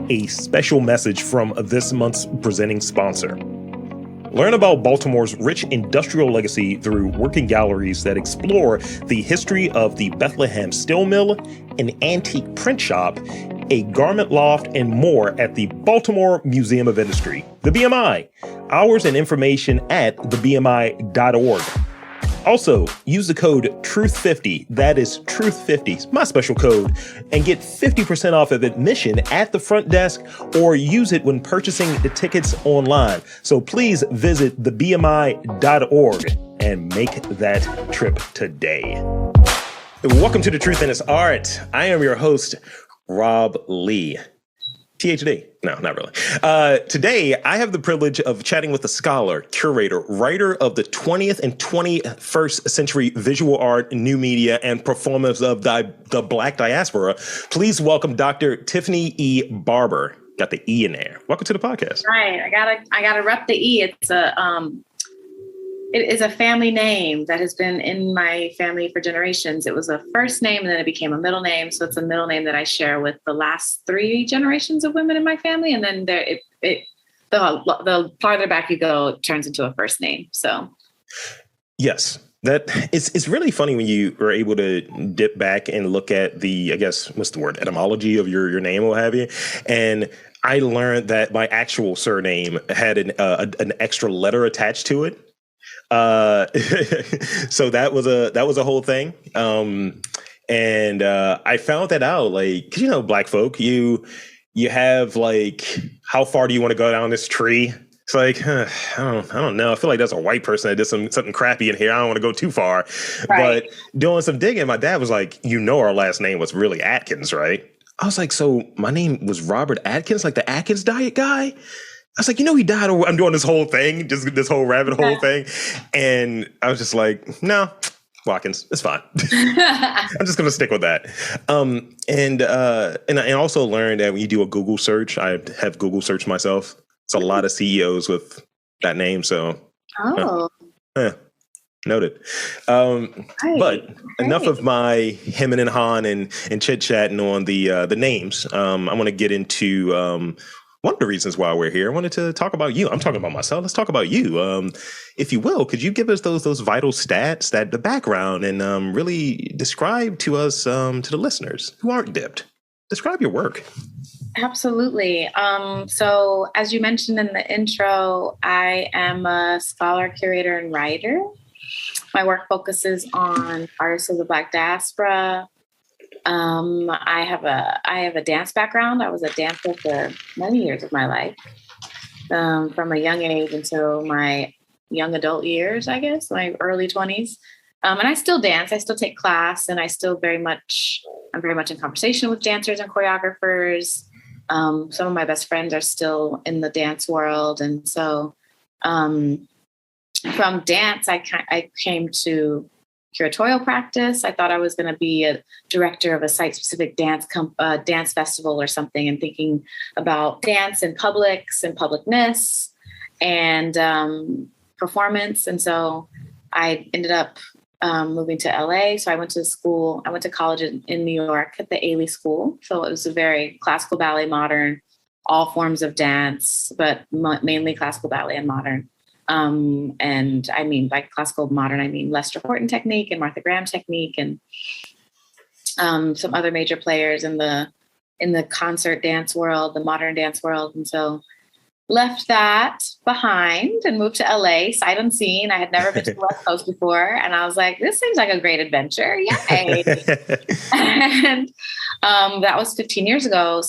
a special message from this month's presenting sponsor. Learn about Baltimore's rich industrial legacy through working galleries that explore the history of the Bethlehem Steel Mill, an antique print shop, a garment loft, and more at the Baltimore Museum of Industry, the BMI. Hours and information at thebmi.org. Also, use the code TRUTH50, that is TRUTH50, my special code, and get 50% off of admission at the front desk or use it when purchasing the tickets online. So please visit thebmi.org and make that trip today. Welcome to The Truth in Its Art. I am your host, Rob Lee. PhD. No, not really. Today, I have the privilege of chatting with a scholar, curator, writer of the 20th and 21st century visual art, new media, and performance of the Black diaspora. Please welcome Dr. Tiffany E. Barber. Got the E in there. Welcome to the podcast. Right. I gotta rep the E. It is a family name that has been in my family for generations. It was a first name and then it became a middle name. So it's a middle name that I share with the last 3 generations of women in my family. And then the farther back you go, it turns into a first name. So. Yes. It's really funny when you are able to dip back and look at the, I guess, what's the word, etymology of your name or what have you. And I learned that my actual surname had an extra letter attached to it. So that was a whole thing. And I found that out, like, 'cause, you know, Black folk, you have like, how far do you want to go down this tree? It's like, I don't know. I feel like that's a white person that did something crappy in here. I don't want to go too far. Right. But doing some digging, my dad was like, our last name was really Atkins, right? I was like, so my name was Robert Atkins, like the Atkins diet guy? I was like, he died. I'm doing this whole thing, just this whole rabbit hole thing. And I was just like, no, Watkins, it's fine. I'm just going to stick with that. And I also learned that when you do a Google search, I have Google search myself. It's a lot of CEOs with that name. So, noted. But enough of my hemming and hawing and chit chatting on the names. I want to get into one of the reasons why we're here. I wanted to talk about you. I'm talking about myself. Let's talk about you. If you will, could you give us those vital stats, the background, and really describe to us, to the listeners who aren't dipped, describe your work. Absolutely. So as you mentioned in the intro, I am a scholar, curator, and writer. My work focuses on artists of the Black diaspora. I have a dance background. I was a dancer for many years of my life, from a young age until my young adult years, I guess, my early 20s. And I still dance. I still take class, and I'm very much in conversation with dancers and choreographers. Some of my best friends are still in the dance world, and so from dance, I came to curatorial practice. I thought I was going to be a director of a site-specific dance festival or something, and thinking about dance and publics and publicness and performance. And so I ended up moving to LA. So I went to college in New York at the Ailey School. So it was a very classical ballet, modern, all forms of dance, but mainly classical ballet and modern. And I mean, by classical modern, I mean Lester Horton technique and Martha Graham technique, and some other major players in the concert dance world, the modern dance world. And so left that behind and moved to LA, sight unseen. I had never been to the West Coast before. And I was like, this seems like a great adventure. Yay. And that was 16 years ago.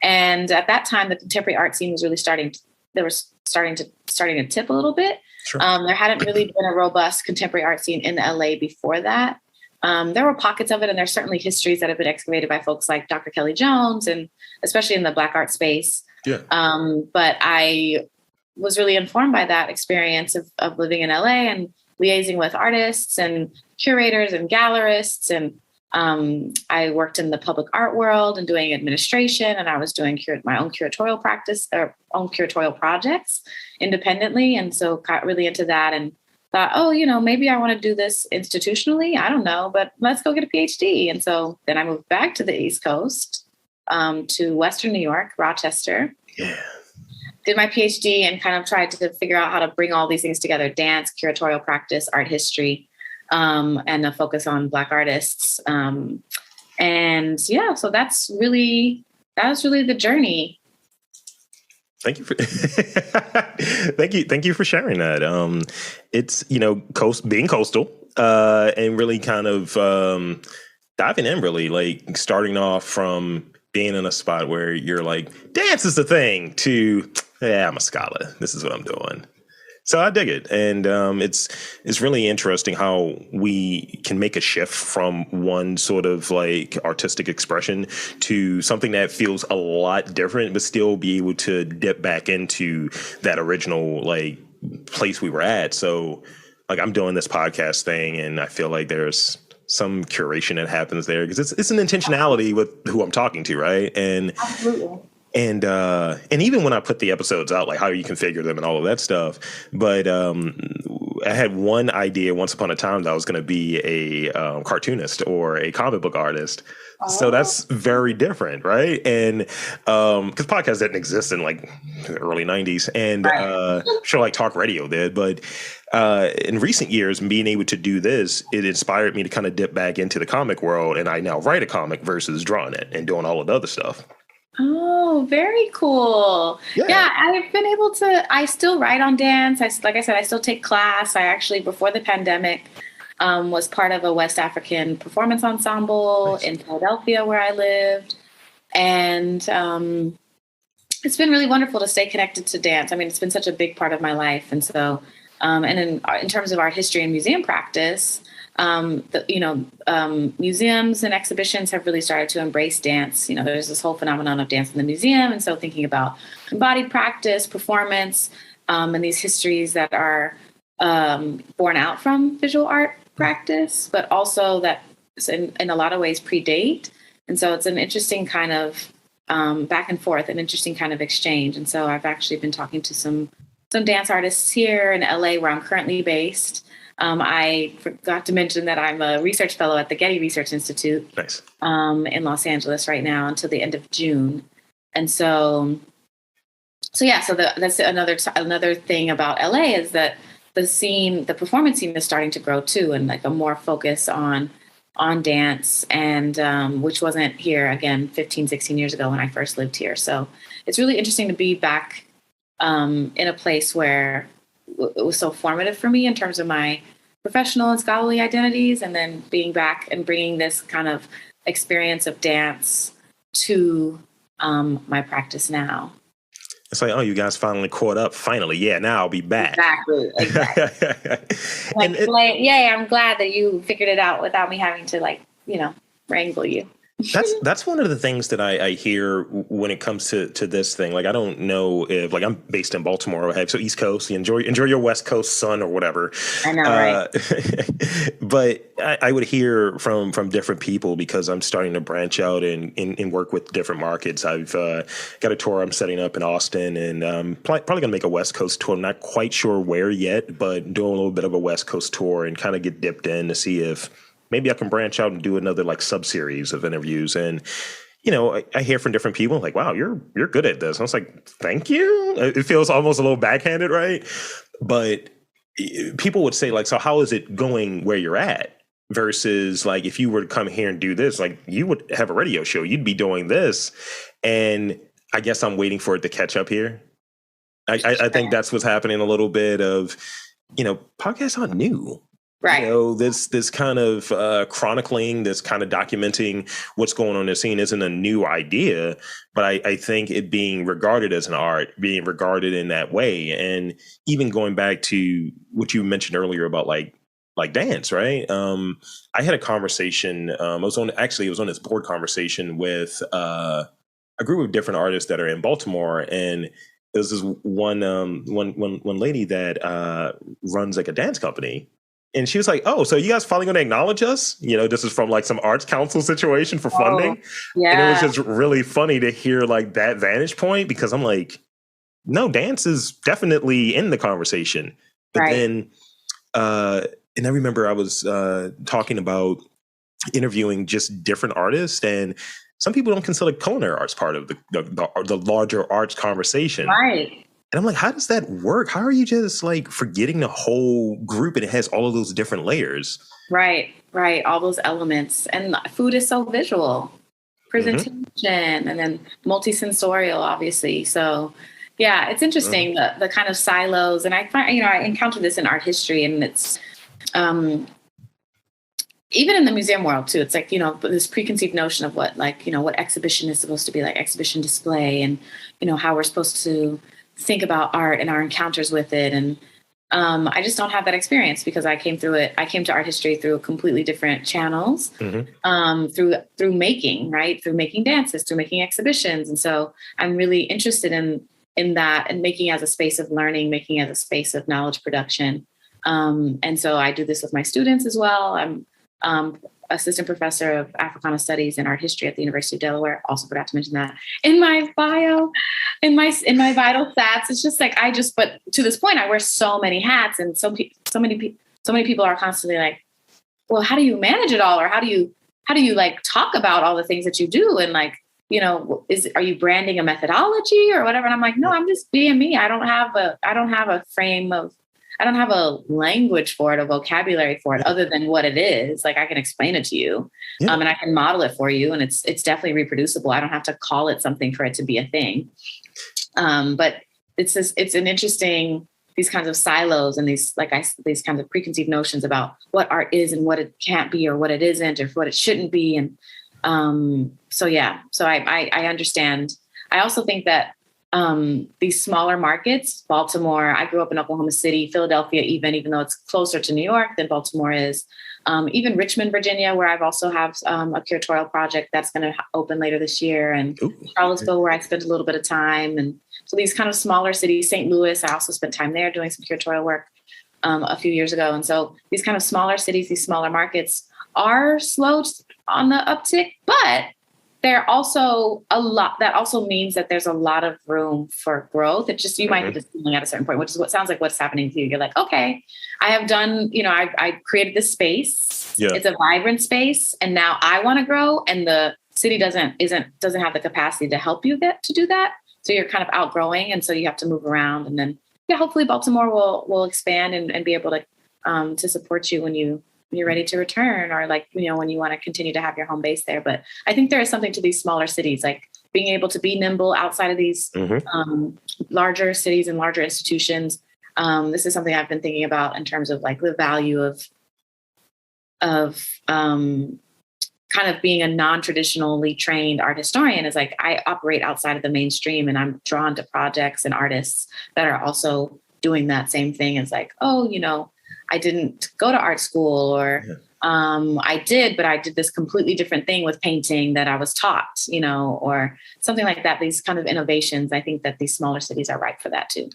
And at that time, the contemporary art scene was really starting to tip a little bit. Sure. There hadn't really been a robust contemporary art scene in LA before that. There were pockets of it, and there's certainly histories that have been excavated by folks like Dr. Kelly Jones, and especially in the Black art space. Yeah. But I was really informed by that experience of living in LA and liaising with artists and curators and gallerists. And I worked in the public art world and doing administration, and I was doing my own curatorial practice or own curatorial projects independently. And so got really into that and thought, maybe I want to do this institutionally. I don't know, but let's go get a PhD. And so then I moved back to the East Coast to Western New York, Rochester. Yeah. Did my PhD and kind of tried to figure out how to bring all these things together: dance, curatorial practice, art history, and a focus on Black artists. And yeah, so that was really the journey. Thank you for thank you for sharing that. It's, being coastal, and really kind of diving in, really like starting off from being in a spot where you're like, dance is the thing, to, yeah, I'm a scholar. This is what I'm doing. So I dig it. And it's really interesting how we can make a shift from one sort of like artistic expression to something that feels a lot different, but still be able to dip back into that original like place we were at. So like I'm doing this podcast thing, and I feel like there's some curation that happens there because it's an intentionality with who I'm talking to, right? And absolutely. And even when I put the episodes out, like how you configure them and all of that stuff, but I had one idea once upon a time that I was going to be a cartoonist or a comic book artist. Oh. So that's very different, right? And because podcasts didn't exist in like the early 90s, and sure, like talk radio did, but in recent years, being able to do this, it inspired me to kind of dip back into the comic world, and I now write a comic versus drawing it and doing all of the other stuff. Oh, very cool. Yeah, I've been able to, I still write on dance. Like I said, I still take class. I actually, before the pandemic, was part of a West African performance ensemble in Philadelphia where I lived. And it's been really wonderful to stay connected to dance. I mean, it's been such a big part of my life. And so, and in terms of art history and museum practice, museums and exhibitions have really started to embrace dance. There's this whole phenomenon of dance in the museum. And so thinking about embodied practice, performance, and these histories that are born out from visual art practice, but also that in a lot of ways predate. And so it's an interesting kind of back and forth, an interesting kind of exchange. And so I've actually been talking to some dance artists here in LA, where I'm currently based. I forgot to mention that I'm a research fellow at the Getty Research Institute. Nice. In Los Angeles right now until the end of June. And so that's another thing about LA is that the performance scene is starting to grow too, and like a more focus on dance, and which wasn't here again 15, 16 years ago when I first lived here. So it's really interesting to be back in a place where it was so formative for me in terms of my professional and scholarly identities, and then being back and bringing this kind of experience of dance to my practice now. It's like, oh, you guys finally caught up. Finally, yeah. Now I'll be back. Exactly. Yay! I'm glad that you figured it out without me having to wrangle you. That's one of the things that I hear when it comes to this thing. Like, I don't know if, like, I'm based in Baltimore, so East Coast. You enjoy your West Coast sun or whatever. I know, right? But I would hear from different people, because I'm starting to branch out and work with different markets. I've got a tour I'm setting up in Austin, and probably going to make a West Coast tour. I'm not quite sure where yet, but doing a little bit of a West Coast tour and kind of get dipped in to see if maybe I can branch out and do another like sub-series of interviews. And, I hear from different people like, wow, you're good at this. And I was like, thank you. It feels almost a little backhanded, right? But people would say like, so how is it going where you're at? Versus like, if you were to come here and do this, like you would have a radio show, you'd be doing this. And I guess I'm waiting for it to catch up here. I think that's what's happening a little bit of, podcasts aren't new. Right. This kind of chronicling, this kind of documenting what's going on in the scene isn't a new idea, but I think it being regarded as an art, being regarded in that way, and even going back to what you mentioned earlier about like dance, right? I had a conversation. I was on this board conversation with a group of different artists that are in Baltimore, and there's this one lady that runs like a dance company. And she was like, oh, so you guys finally going to acknowledge us? This is from like some arts council situation for funding. Yeah. And it was just really funny to hear like that vantage point, because I'm like, no, dance is definitely in the conversation. But then, and I remember I was talking about interviewing just different artists, and some people don't consider culinary arts part of the larger arts conversation. Right. And I'm like, how does that work? How are you just like forgetting the whole group and it has all of those different layers? Right. All those elements. And food is so visual. Presentation and then multisensorial, obviously. So yeah, it's interesting, the kind of silos. And I find, I encounter this in art history, and it's even in the museum world too. It's like, this preconceived notion of what exhibition is supposed to be like, exhibition display, and, how we're supposed to think about art and our encounters with it. And I just don't have that experience because I came to art history through completely different channels, through making, right? Through making dances, through making exhibitions. And so I'm really interested in that, and making as a space of learning, making as a space of knowledge production. And so I do this with my students as well. I'm assistant professor of Africana studies and art history at the University of Delaware. Also forgot to mention that in my bio, in my vital stats. It's just like, but to this point, I wear so many hats, and so many people are constantly like, well, how do you manage it all? Or how do you like talk about all the things that you do? And like, are you branding a methodology or whatever? And I'm like, no, I'm just being me. I don't have a language for it, a vocabulary for it, other than what it is. Like, I can explain it to you, and I can model it for you, and it's definitely reproducible. I don't have to call it something for it to be a thing. But it's an interesting, these kinds of silos and these kinds of preconceived notions about what art is and what it can't be, or what it isn't, or what it shouldn't be. And so I understand. I also think that these smaller markets, Baltimore, I grew up in Oklahoma City, Philadelphia, even though it's closer to New York than Baltimore is, even Richmond, Virginia, where I've also have a curatorial project that's going to open later this year, and Charlottesville, where I spent a little bit of time. And so these kind of smaller cities, St. Louis, I also spent time there doing some curatorial work a few years ago. And so these kind of smaller cities, these smaller markets are slow on the uptick, but they're also a lot. That also means that there's a lot of room for growth. It just, you might hit the ceiling at a certain point, which is what sounds like what's happening to you. You're like, okay, I have done, I created this space. Yeah. It's a vibrant space, and now I want to grow, and the city doesn't have the capacity to help you get to do that. So you're kind of outgrowing, and so you have to move around. And then, hopefully Baltimore will expand and be able to support you when you're ready to return, or when you want to continue to have your home base there. But I think there is something to these smaller cities, like being able to be nimble outside of these larger cities and larger institutions. This is something I've been thinking about in terms of like the value of kind of being a non-traditionally trained art historian. Is like, I operate outside of the mainstream, and I'm drawn to projects and artists that are also doing that same thing. It's like, I didn't go to art school, or I did, but I did this completely different thing with painting that I was taught, or something like that. These kind of innovations, I think that these smaller cities are ripe for that too.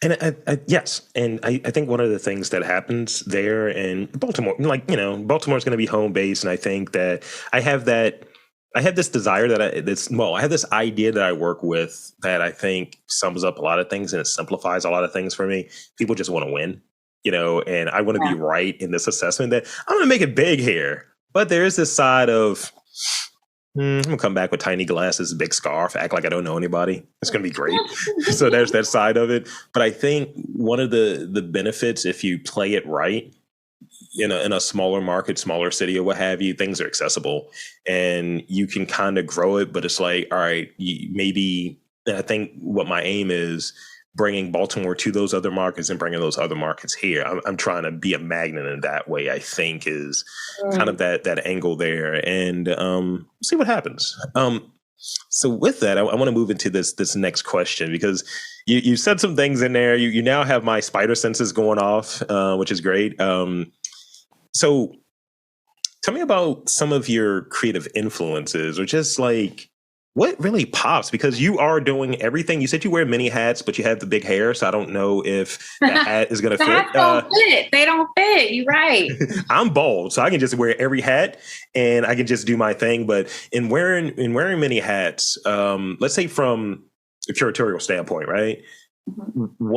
And yes. And I think one of the things that happens there in Baltimore, Baltimore's going to be home base. And I think that I have this desire I have this idea that I work with that I think sums up a lot of things, and it simplifies a lot of things for me. People just want to win. And I want to be right in this assessment that I'm going to make it big here. But there is this side of, I'm going to come back with tiny glasses, big scarf, act like I don't know anybody. It's going to be great. So there's that side of it. But I think one of the benefits, if you play it right, in a smaller market, smaller city, or what have you, things are accessible and you can kind of grow it. But it's like, all right, maybe, and I think what my aim is, bringing Baltimore to those other markets and bringing those other markets here. I'm trying to be a magnet in that way, I think, is kind of that angle there, and see what happens. So with that, I want to move into this next question, because you said some things in there. You now have my spider senses going off, which is great. So tell me about some of your creative influences, or just like, what really pops? Because you are doing everything. You said you wear many hats, but you have the big hair. So I don't know if that hat is going to fit. Hats don't fit. They don't fit. You're right. I'm bald, so I can just wear every hat and I can just do my thing. But in wearing many hats, let's say from a curatorial standpoint, right? Mm-hmm.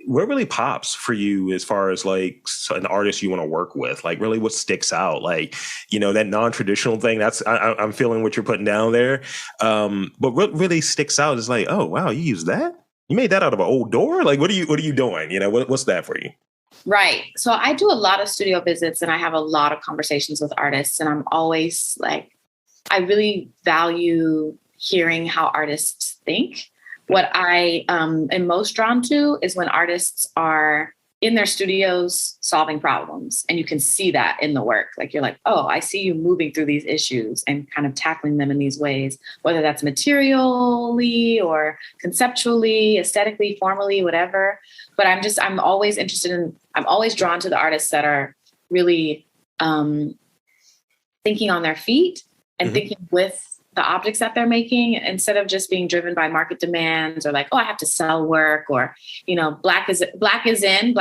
what really pops for you as far as like an artist you want to work with? Like really what sticks out? Like, that non-traditional thing, I'm feeling what you're putting down there. But what really sticks out is like, oh, wow, you use that? You made that out of an old door? Like, what are you doing? What's that for you? Right. So I do a lot of studio visits and I have a lot of conversations with artists, and I'm always like, I really value hearing how artists think. What I am most drawn to is when artists are in their studios solving problems, and you can see that in the work. Like, you're like, oh, I see you moving through these issues and kind of tackling them in these ways, whether that's materially or conceptually, aesthetically, formally, whatever. But I'm always I'm always drawn to the artists that are really thinking on their feet and thinking with the objects that they're making, instead of just being driven by market demands or like, oh, I have to sell work, or, black is in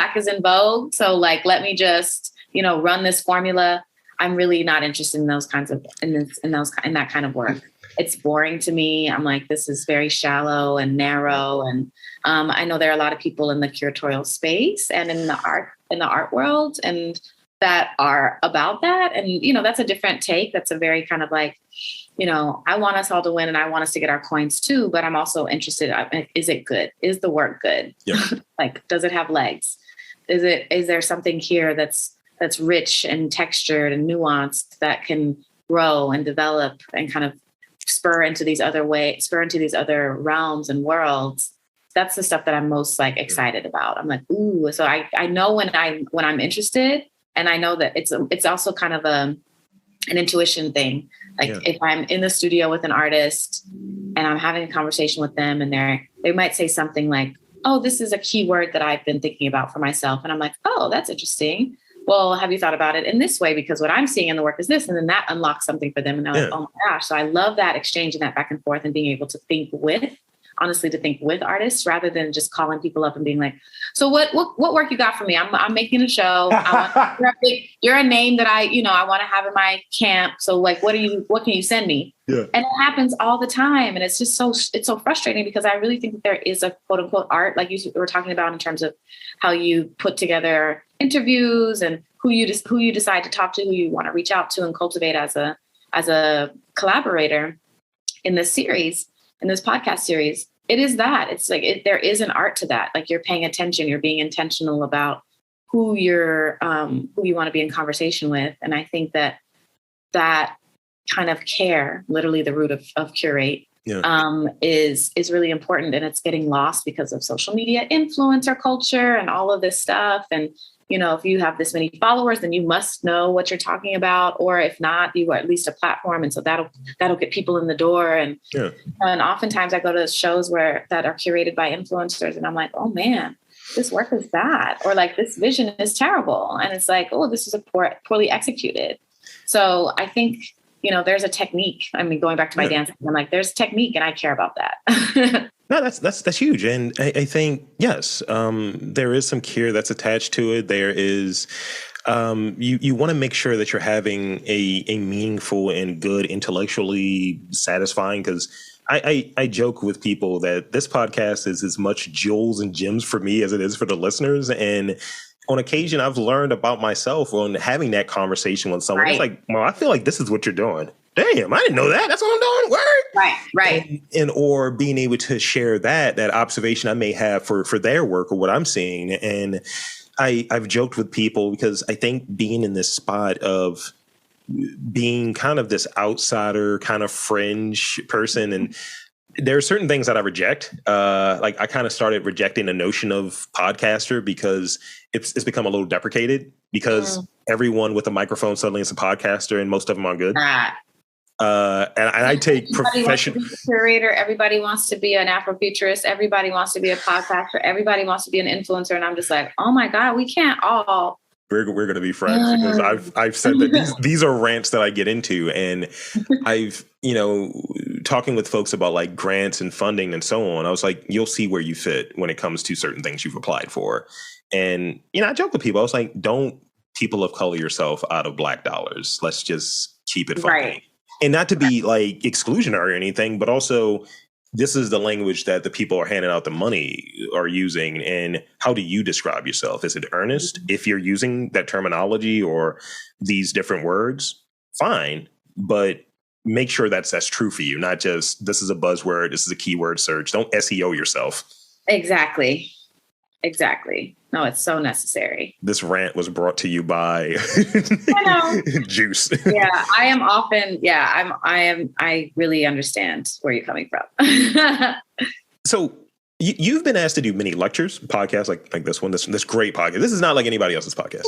vogue. So like, let me just, run this formula. I'm really not interested in those kinds of, in that kind of work. It's boring to me. I'm like, this is very shallow and narrow. And I know there are a lot of people in the curatorial space and in the art world, and that are about that. And, that's a different take. That's a very kind of like, I want us all to win and I want us to get our coins too, but I'm also interested. Is it good? Is the work good? Yeah. Like, does it have legs? Is there something here that's rich and textured and nuanced that can grow and develop and kind of spur into these other realms and worlds? That's the stuff that I'm most like excited about. I'm like, ooh. So I know when I'm interested, and I know that it's also kind of an intuition thing. Like, if I'm in the studio with an artist and I'm having a conversation with them, and they might say something like, oh, this is a key word that I've been thinking about for myself. And I'm like, oh, that's interesting. Well, have you thought about it in this way? Because what I'm seeing in the work is this. And then that unlocks something for them. And they're like, oh my gosh. So I love that exchange and that back and forth, and being able to think with artists rather than just calling people up and being like, so what work you got for me? I'm making a show. You're a name that I want to have in my camp. So like, what can you send me? Yeah. And it happens all the time. And it's just it's so frustrating, because I really think that there is a quote unquote art, like you were talking about, in terms of how you put together interviews and who you decide to talk to, who you want to reach out to and cultivate as a collaborator in this podcast series. It is that. It's like there is an art to that. Like, you're paying attention, you're being intentional about who you want to be in conversation with. And I think that kind of care, literally the root of curate, is really important. And it's getting lost because of social media influencer culture and all of this stuff. And, if you have this many followers, then you must know what you're talking about. Or if not, you are at least a platform. And so that'll get people in the door. And oftentimes I go to shows that are curated by influencers, and I'm like, oh man, this work is bad. Or like, this vision is terrible. And it's like, oh, this is poorly executed. So I think, there's a technique. I mean, going back to my dance, I'm like, there's technique, and I care about that. No, that's huge. And I think, yes, there is some care that's attached to it. There is, you want to make sure that you're having a meaningful and good, intellectually satisfying, because I joke with people that this podcast is as much jewels and gems for me as it is for the listeners. And on occasion, I've learned about myself on having that conversation with someone. Right. It's like, well, I feel like this is what you're doing. Damn, I didn't know that. That's what I'm doing. Word. Right. And or being able to share that observation I may have for their work or what I'm seeing. And I've joked with people, because I think being in this spot of being kind of this outsider, kind of fringe person, and there are certain things that I reject. Like, I kind of started rejecting the notion of podcaster, because it's become a little deprecated, because everyone with a microphone suddenly is a podcaster, and most of them aren't good. And I take professional curator. Everybody wants to be an Afrofuturist. Everybody wants to be a podcaster. Everybody wants to be an influencer. And I'm just like, oh my God, we can't all. We're going to be friends, because I've said that these are rants that I get into, and I've, talking with folks about like grants and funding and so on. I was like, you'll see where you fit when it comes to certain things you've applied for. And, I joke with people. I was like, don't people of color yourself out of Black dollars. Let's just keep it funny. Right. And not to be like exclusionary or anything, but also this is the language that the people are handing out the money are using. And how do you describe yourself? Is it earnest? If you're using that terminology or these different words, fine, but make sure that's true for you, not just this is a buzzword, this is a keyword search. Don't SEO yourself. Exactly. No, it's so necessary. This rant was brought to you by Juice. Yeah, I am often. Yeah, I really understand where you're coming from. So you've been asked to do many lectures, podcasts like this one, this great podcast. This is not like anybody else's podcast,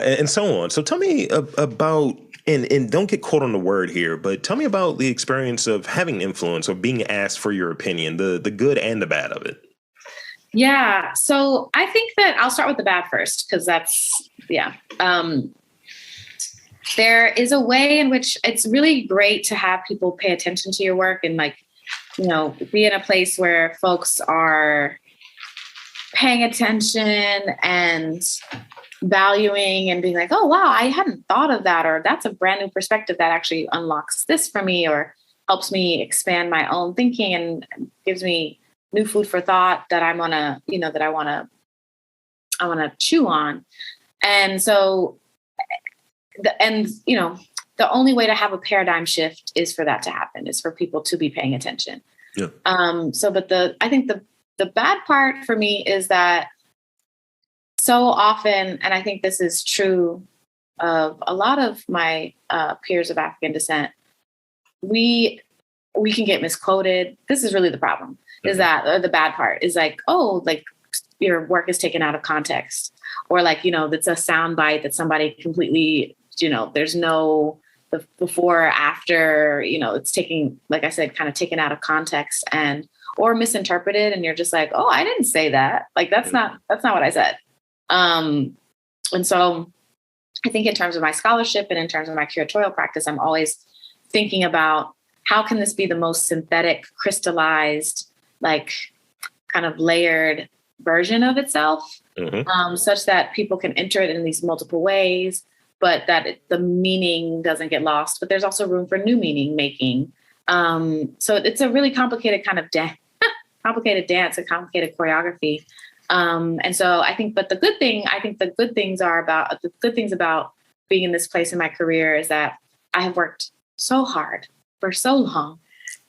and so on. So tell me about, and don't get caught on the word here, but tell me about the experience of having influence or being asked for your opinion, the good and the bad of it. Yeah. So I think that I'll start with the bad first, because that's, there is a way in which it's really great to have people pay attention to your work and be in a place where folks are paying attention and valuing and being like, oh, wow, I hadn't thought of that. Or that's a brand new perspective that actually unlocks this for me or helps me expand my own thinking and gives me new food for thought that I want to chew on. And so, the only way to have a paradigm shift is for that to happen, is for people to be paying attention. Yeah. I think the bad part for me is that so often, and I think this is true of a lot of my peers of African descent, we can get misquoted. This is really the problem. Is that, or the bad part is like, oh, like your work is taken out of context, or like, it's a soundbite that somebody completely, there's no the before or after, it's taking, like I said, kind of taken out of context or misinterpreted. And you're just like, oh, I didn't say that. Like, that's not what I said. And so I think in terms of my scholarship and in terms of my curatorial practice, I'm always thinking about how can this be the most synthetic, crystallized, like kind of layered version of itself, such that people can enter it in these multiple ways, but that the meaning doesn't get lost. But there's also room for new meaning making. So it's a really complicated kind of complicated dance, a complicated choreography. And so I think the good things about being in this place in my career is that I have worked so hard for so long,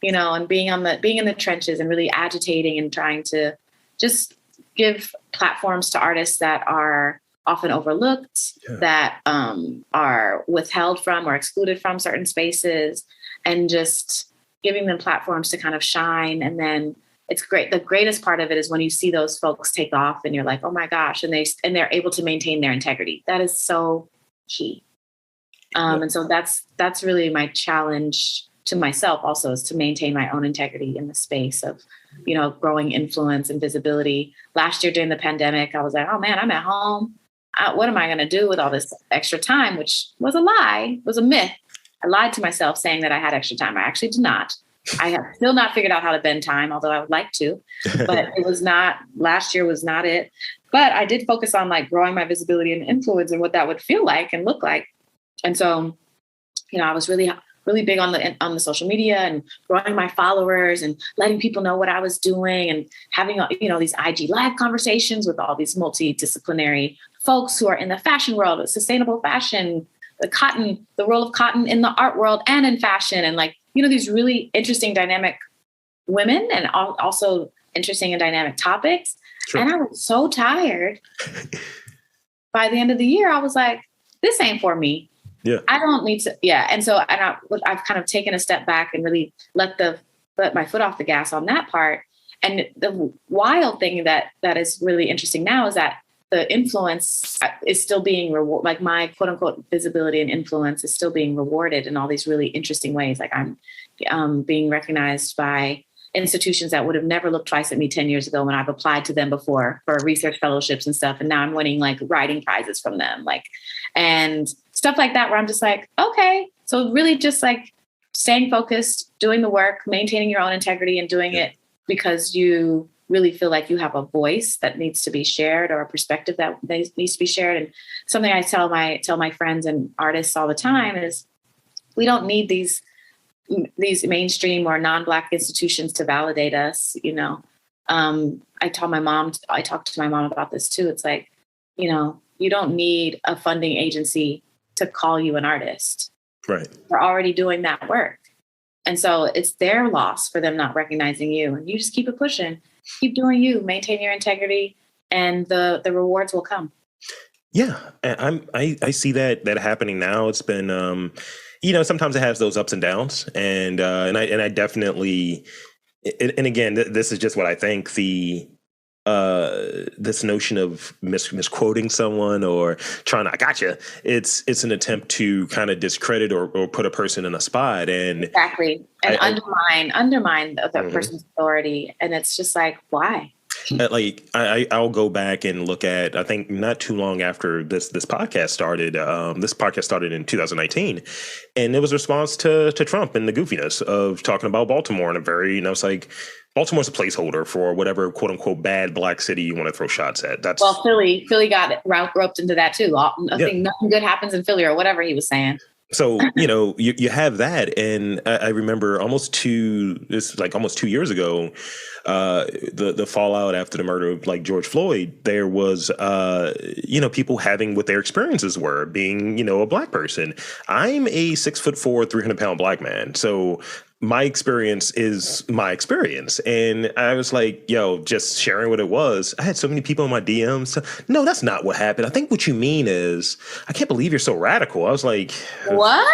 and being in the trenches and really agitating and trying to just give platforms to artists that are often overlooked, that are withheld from or excluded from certain spaces, and just giving them platforms to kind of shine. And then it's great. The greatest part of it is when you see those folks take off and you're like, oh my gosh, and they're able to maintain their integrity. That is so key. And so that's really my challenge to myself also, is to maintain my own integrity in the space of, growing influence and visibility. Last year during the pandemic, I was like, oh man, I'm at home. What am I going to do with all this extra time? Which was a lie, was a myth. I lied to myself saying that I had extra time. I actually did not. I have still not figured out how to bend time, although I would like to, but last year was not it. But I did focus on like growing my visibility and influence and what that would feel like and look like. And so, I was really big on the social media and growing my followers and letting people know what I was doing and having, these IG live conversations with all these multidisciplinary folks who are in the fashion world, with sustainable fashion, the role of cotton in the art world and in fashion. And like, these really interesting dynamic women and also interesting and dynamic topics. Sure. And I was so tired. By the end of the year, I was like, this ain't for me. Yeah. I don't need to. Yeah. And so I've kind of taken a step back and really let my foot off the gas on that part. And the wild thing that is really interesting now is that the influence is still being rewarded. Like my quote unquote visibility and influence is still being rewarded in all these really interesting ways. Like I'm being recognized by institutions that would have never looked twice at me 10 years ago when I've applied to them before for research fellowships and stuff. And now I'm winning like writing prizes from them, and stuff like that, where I'm just like, okay. So really just like staying focused, doing the work, maintaining your own integrity, and doing it because you really feel like you have a voice that needs to be shared, or a perspective that needs to be shared. And something I tell my friends and artists all the time is, we don't need these these mainstream or non-Black institutions to validate us. I talked to my mom about this too. It's like, you don't need a funding agency to call you an artist. Right. They're already doing that work. And so it's their loss for them not recognizing you. And you just keep it pushing, keep doing you, maintain your integrity, and the rewards will come. Yeah, I see that happening now. It's been, sometimes it has those ups and downs, and I definitely, and again, this is just what I think, this notion of misquoting someone or trying to, I gotcha. It's an attempt to kind of discredit or put a person in a spot, and exactly, and undermine the person's authority, and it's just like, why? I'll go back and look at, I think not too long after this podcast started, this podcast started in 2019, and it was a response to Trump and the goofiness of talking about Baltimore in a very, it's like, Baltimore's a placeholder for whatever quote unquote bad Black city you want to throw shots at. Philly got roped into that too. Nothing good happens in Philly, or whatever he was saying. So, you have that. And I remember almost 2 years ago, the fallout after the murder of like George Floyd, there was, people having what their experiences were being, a Black person. I'm a 6'4", 300-pound Black man. So my experience is my experience. And I was like, just sharing what it was. I had so many people in my DMs. No, that's not what happened. I think what you mean is, I can't believe you're so radical. I was like, what?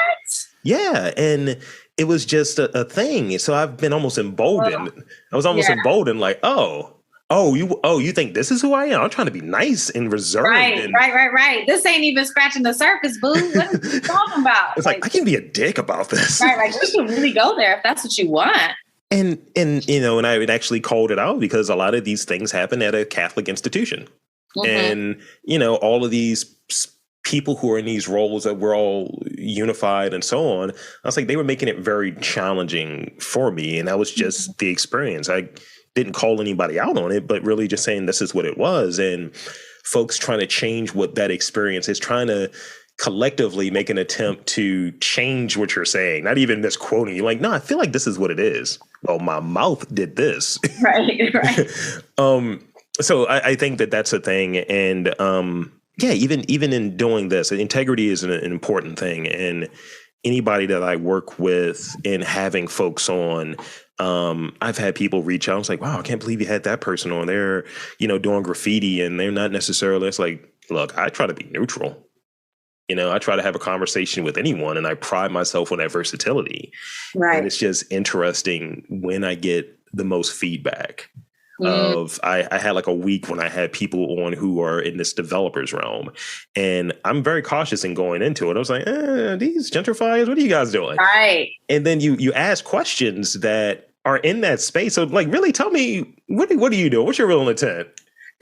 Yeah. And it was just a thing. So I've been almost emboldened. I was almost emboldened, like, you think this is who I am? I'm trying to be nice and reserved. Right. This ain't even scratching the surface, boo. What are you talking about? It's like I can be a dick about this. Right. We should really go there if that's what you want. And I would actually called it out because a lot of these things happen at a Catholic institution. And, all of these people who are in these roles that we're all unified and so on, I was like, they were making it very challenging for me. And that was just the experience. I didn't call anybody out on it, but really just saying this is what it was. And folks trying to change what that experience is, trying to collectively make an attempt to change what you're saying, not even misquoting you. Like, no, I feel like this is what it is. Well, my mouth did this. Right. So I think that's a thing. And even in doing this, integrity is an important thing. And anybody that I work with in having folks on, I've had people reach out. I was like, wow, I can't believe you had that person on there, doing graffiti, and they're not necessarily, it's like, look, I try to be neutral. I try to have a conversation with anyone, and I pride myself on that versatility. Right. And it's just interesting when I get the most feedback. I had like a week when I had people on who are in this developers realm, and I'm very cautious in going into it. I was like, these gentrifiers, what are you guys doing? Right. And then you ask questions that are in that space. So like, really tell me, what are you doing? What's your real intent?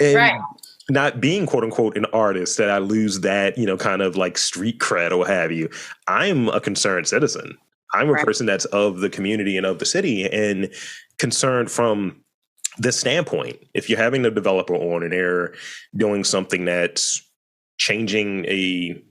And not being quote unquote an artist, that I lose that, kind of like street cred or what have you. I'm a concerned citizen. I'm a person that's of the community and of the city, and concerned from this standpoint. If you're having a developer on and they're doing something that's changing a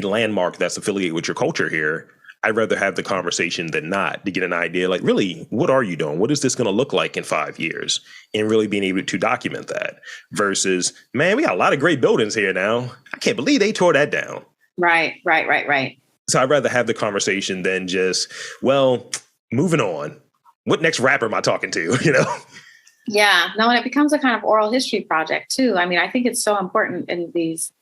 landmark that's affiliated with your culture here, I'd rather have the conversation than not, to get an idea, like, really, what are you doing? What is this going to look like in 5 years? And really being able to document that versus, man, we got a lot of great buildings here now. I can't believe they tore that down. Right. So I'd rather have the conversation than just, well, moving on. What next rapper am I talking to? Yeah, no, and it becomes a kind of oral history project too. I mean, I think it's so important in these,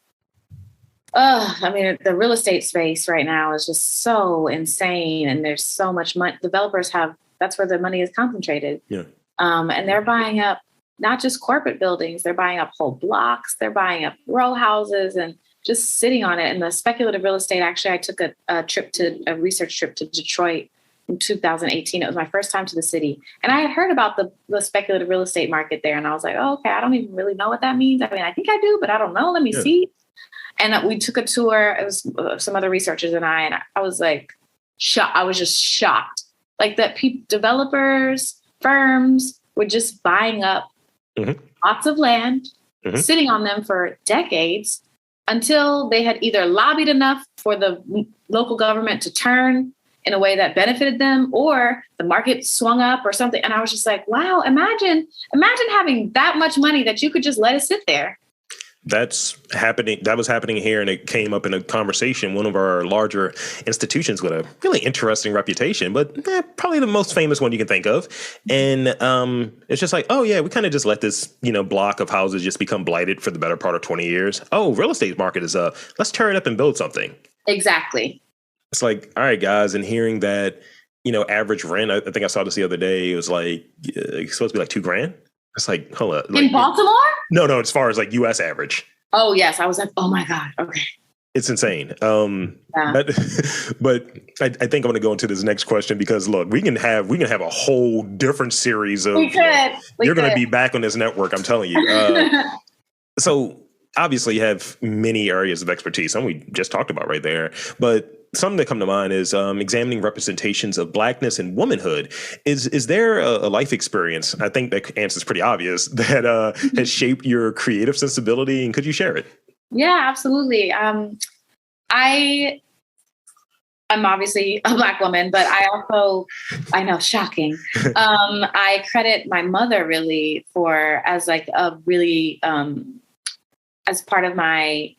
the real estate space right now is just so insane, and there's so much money. Developers that's where the money is concentrated. Yeah. And they're buying up not just corporate buildings, they're buying up whole blocks, they're buying up row houses and just sitting on it. And the speculative real estate, actually, I took a research trip to Detroit in 2018. It was my first time to the city. And I had heard about the speculative real estate market there. And I was like, oh, okay, I don't even really know what that means. I mean, I think I do, but I don't know. Let me see. And we took a tour. It was some other researchers and I was like, shocked. I was just shocked. Like that developers, firms were just buying up lots of land, sitting on them for decades until they had either lobbied enough for the local government to turn in a way that benefited them, or the market swung up or something. And I was just like, wow, imagine having that much money that you could just let it sit there. That's happening. That was happening here, and it came up in a conversation. One of our larger institutions with a really interesting reputation, but probably the most famous one you can think of. And it's just like, oh yeah, we kind of just let this, block of houses just become blighted for the better part of 20 years. Oh, real estate market is up. Let's tear it up and build something. Exactly. It's like, all right, guys, and hearing that, average rent. I think I saw this the other day. It was like it's supposed to be like $2,000. It's like, hold up. In Baltimore? No, as far as like U.S. average. Oh, yes. I was like, oh, my God. Okay. It's insane. But I think I'm going to go into this next question because, look, we can have a whole different series of. You're going to be back on this network, I'm telling you. So obviously you have many areas of expertise, some we just talked about right there. But something that come to mind is examining representations of Blackness and womanhood. Is there a life experience? I think that answer is pretty obvious that has shaped your creative sensibility, and could you share it? Yeah, absolutely. I'm obviously a Black woman, but I know, shocking. I credit my mother really as like a really as part of my.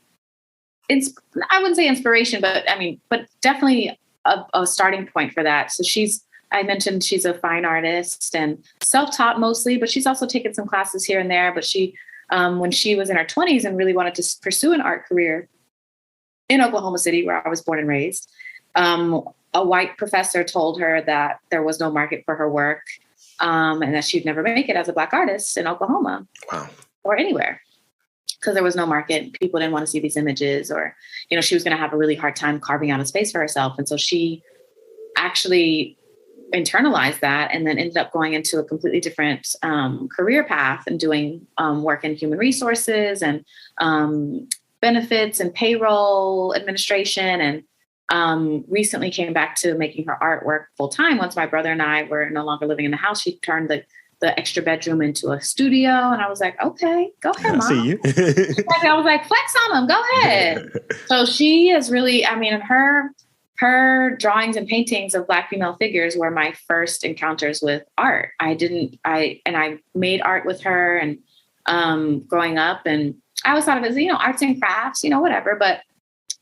I wouldn't say inspiration, but definitely a starting point for that. So I mentioned she's a fine artist and self-taught mostly, but she's also taken some classes here and there. But she, when she was in her 20s and really wanted to pursue an art career in Oklahoma City, where I was born and raised, a white professor told her that there was no market for her work and that she'd never make it as a Black artist in Oklahoma. Wow. Or anywhere. Because there was no market. People didn't want to see these images, or, she was going to have a really hard time carving out a space for herself. And so she actually internalized that and then ended up going into a completely different career path and doing work in human resources and benefits and payroll administration. And recently came back to making her artwork full time. Once my brother and I were no longer living in the house, she turned the extra bedroom into a studio. And I was like, okay, go ahead, Mom. I see you. I was like, flex on them, go ahead. So she is really, her drawings and paintings of Black female figures were my first encounters with art. I made art with her and growing up, and I always thought of it as, arts and crafts, whatever. But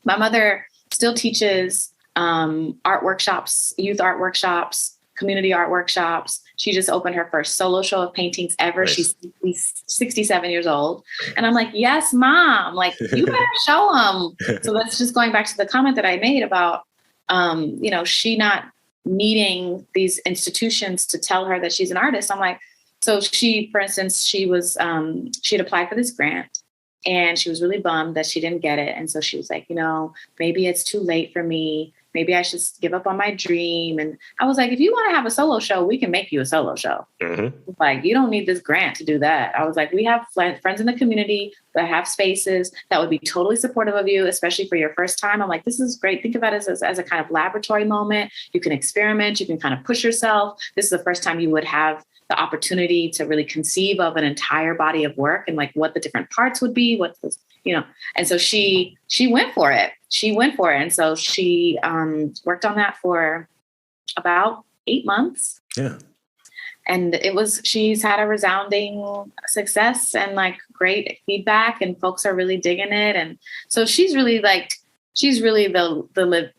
my mother still teaches art workshops, youth art workshops, community art workshops. She just opened her first solo show of paintings ever. Nice. She's 67 years old. And I'm like, yes, Mom, like you better show them. So that's just going back to the comment that I made about, she not needing these institutions to tell her that she's an artist. I'm like, so for instance, she had applied for this grant and she was really bummed that she didn't get it. And so she was like, maybe it's too late for me. Maybe I should give up on my dream. And I was like, if you want to have a solo show, we can make you a solo show. Mm-hmm. Like, you don't need this grant to do that. I was like, we have friends in the community that have spaces that would be totally supportive of you, especially for your first time. I'm like, this is great. Think about it as a kind of laboratory moment. You can experiment. You can kind of push yourself. This is the first time you would have the opportunity to really conceive of an entire body of work and like what the different parts would be, and so she went for it. And so she worked on that for about 8 months. Yeah. And she's had a resounding success and like great feedback, and folks are really digging it. And so she's really the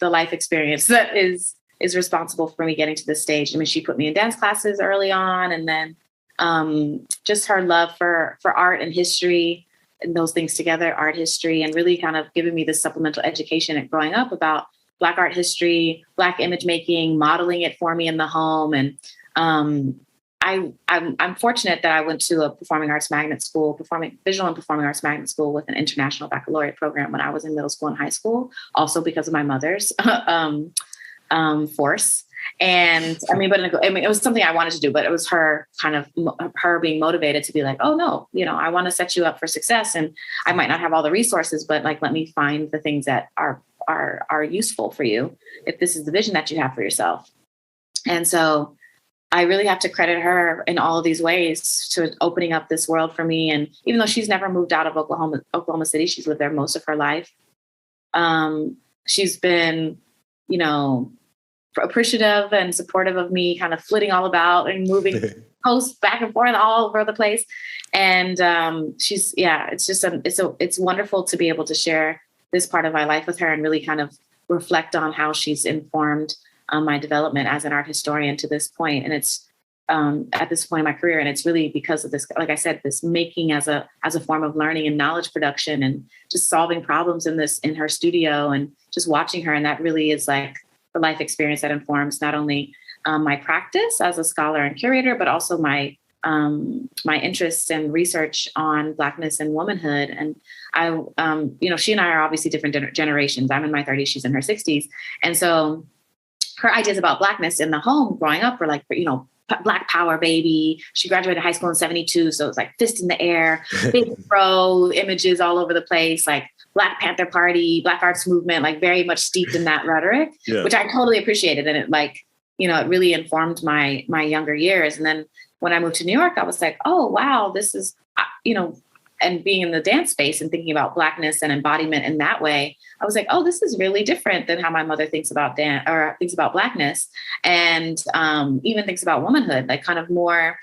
life experience that is responsible for me getting to this stage. She put me in dance classes early on, and then just her love for art and history and those things together, art history, and really kind of giving me this supplemental education and growing up about Black art history, Black image making, modeling it for me in the home. And I'm fortunate that I went to a performing arts magnet school, visual and performing arts magnet school with an international baccalaureate program when I was in middle school and high school, also because of my mother's force. And it was something I wanted to do, but it was her being motivated to be like, oh no, I want to set you up for success, and I might not have all the resources, but like, let me find the things that are useful for you if this is the vision that you have for yourself. And so I really have to credit her in all of these ways to opening up this world for me. And even though she's never moved out of Oklahoma City, she's lived there most of her life. She's been, appreciative and supportive of me kind of flitting all about and moving posts back and forth all over the place. And it's wonderful to be able to share this part of my life with her and really kind of reflect on how she's informed my development as an art historian to this point. And it's at this point in my career. And it's really because of this, like I said, this making as a form of learning and knowledge production and just solving problems in her studio and just watching her. And that really is like the life experience that informs not only my practice as a scholar and curator, but also my interests and research on Blackness and womanhood. And she and I are obviously different generations. I'm in my 30s, she's in her 60s. And so her ideas about Blackness in the home growing up were like, Black power baby. She graduated high school in 72. So it was like fist in the air, big fro images all over the place, like Black Panther Party, Black arts movement, like very much steeped in that rhetoric, which I totally appreciated. And it it really informed my younger years. And then when I moved to New York, I was like, oh, wow, this is, and being in the dance space and thinking about Blackness and embodiment in that way, I was like, oh, this is really different than how my mother thinks about dance or thinks about Blackness and even thinks about womanhood, like kind of more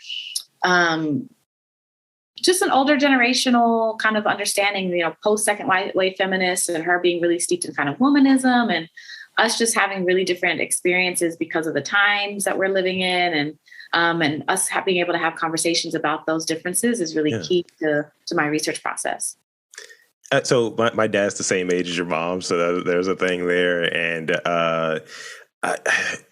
just an older generational kind of understanding, post-second wave feminists and her being really steeped in kind of womanism and us just having really different experiences because of the times that we're living in and us being able to have conversations about those differences is really key to my research process. So my dad's the same age as your mom, so there's a thing there. And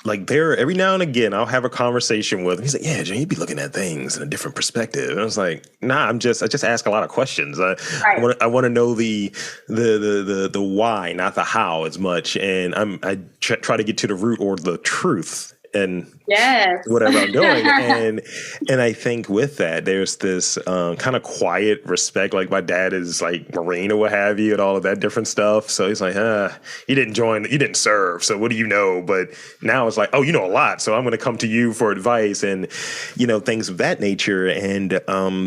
every now and again, I'll have a conversation with him. He's like, yeah, Jane, you'd be looking at things in a different perspective. And I was like, nah, I just ask a lot of questions. I want to know the why, not the how as much. And I try to get to the root or the truth and whatever I'm doing. And I think with that, there's this kind of quiet respect. Like my dad is like Marine or what have you and all of that different stuff. So he's like, you didn't serve. So what do you know? But now it's like, oh, you know a lot. So I'm going to come to you for advice and, things of that nature. And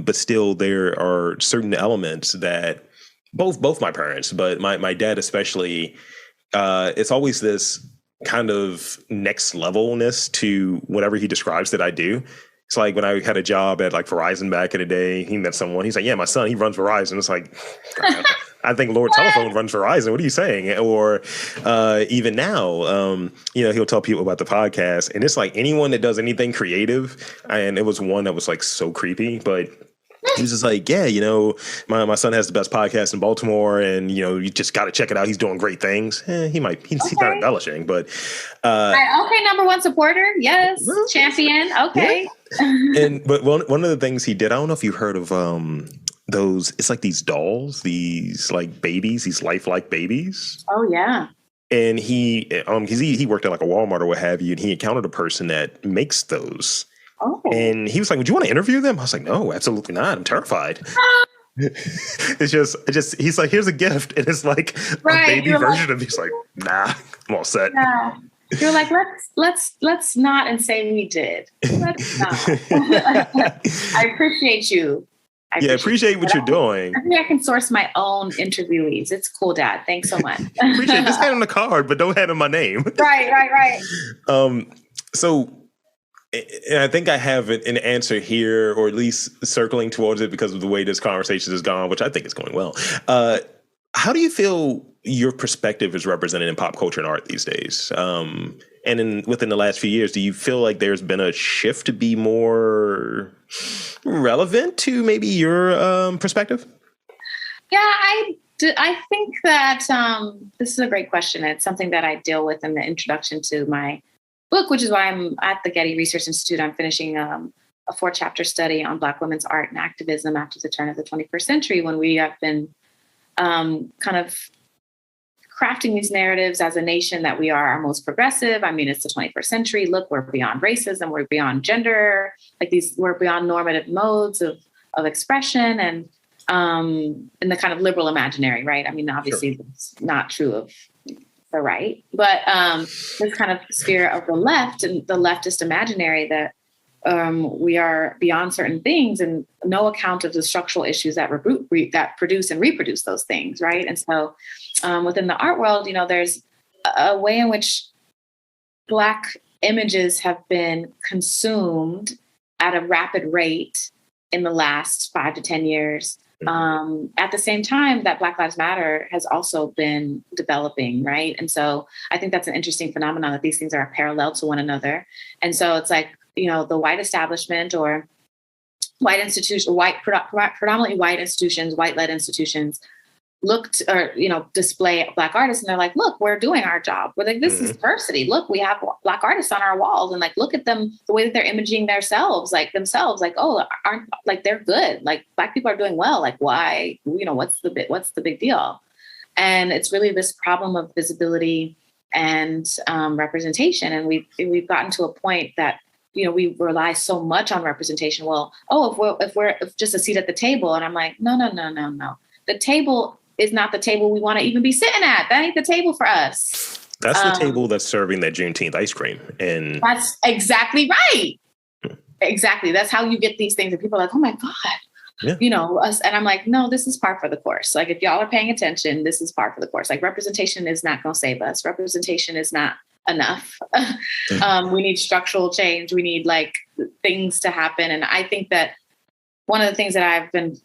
but still there are certain elements that both my parents, but my dad especially, it's always this kind of next levelness to whatever he describes that I do. It's like when I had a job at like Verizon back in the day, he met someone. He's like, yeah, my son, he runs Verizon. It's like, I think Lord Telephone runs Verizon. What are you saying? Or even now, he'll tell people about the podcast. And it's like anyone that does anything creative. And it was one that was like so creepy, but he was just like, yeah, my son has the best podcast in Baltimore and, you just got to check it out. He's doing great things. He's not embellishing, but. Okay. Number one supporter. Yes. Champion. Okay. Yeah. But one of the things he did, I don't know if you heard of those, it's like these dolls, these like babies, these lifelike babies. Oh, yeah. And he worked at like a Walmart or what have you, and he encountered a person that makes those. Oh. And he was like, would you want to interview them? I was like, no, absolutely not. I'm terrified. It's just, he's like, here's a gift. And it's like a baby version of me. He's like, nah, I'm all set. Yeah. You're like, let's not and say we did. Let's not. I appreciate you. I appreciate what you're doing. I think I can source my own interviewees. It's cool, Dad. Thanks so much. Appreciate it. Just hand him the card, but don't hand him my name. Right. So I think I have an answer here, or at least circling towards it because of the way this conversation has gone, which I think is going well. How do you feel your perspective is represented in pop culture and art these days? And within the last few years, do you feel like there's been a shift to be more relevant to maybe your perspective? Yeah, I think that this is a great question. It's something that I deal with in the introduction to my book, which is why I'm at the Getty Research Institute. I'm finishing a 4-chapter study on Black women's art and activism after the turn of the 21st century, when we have been kind of crafting these narratives as a nation that we are our most progressive. I mean, it's the 21st century. Look, we're beyond racism. We're beyond gender. We're beyond normative modes of expression and in the kind of liberal imaginary, right? I mean, obviously, It's not true of the right, but this kind of sphere of the left and the leftist imaginary that we are beyond certain things and no account of the structural issues that that produce and reproduce those things, right? And so within the art world, there's a way in which Black images have been consumed at a rapid rate in the last 5 to 10 years. At the same time that Black Lives Matter has also been developing, right? And so I think that's an interesting phenomenon, that these things are parallel to one another. And so it's like, the white establishment or white institutions, predominantly white institutions, white-led institutions, looked or display Black artists, and they're like, look, we're doing our job. We're like, this is diversity. Look, we have Black artists on our walls, and like, look at them, the way that they're imaging themselves, like, oh, aren't, like, they're good, like, Black people are doing well, like, why, what's the big deal? And it's really this problem of visibility and representation, and we've gotten to a point that we rely so much on representation. Well, if just a seat at the table, and I'm like, no. The table is not the table we want to even be sitting at. That ain't the table for us. That's the table that's serving that Juneteenth ice cream. And that's exactly right. Exactly. That's how you get these things. And people are like, oh my God, and I'm like, no, this is par for the course. Like, if y'all are paying attention, this is par for the course. Like, representation is not going to save us. Representation is not enough. We need structural change. We need like things to happen. And I think that one of the things that I've been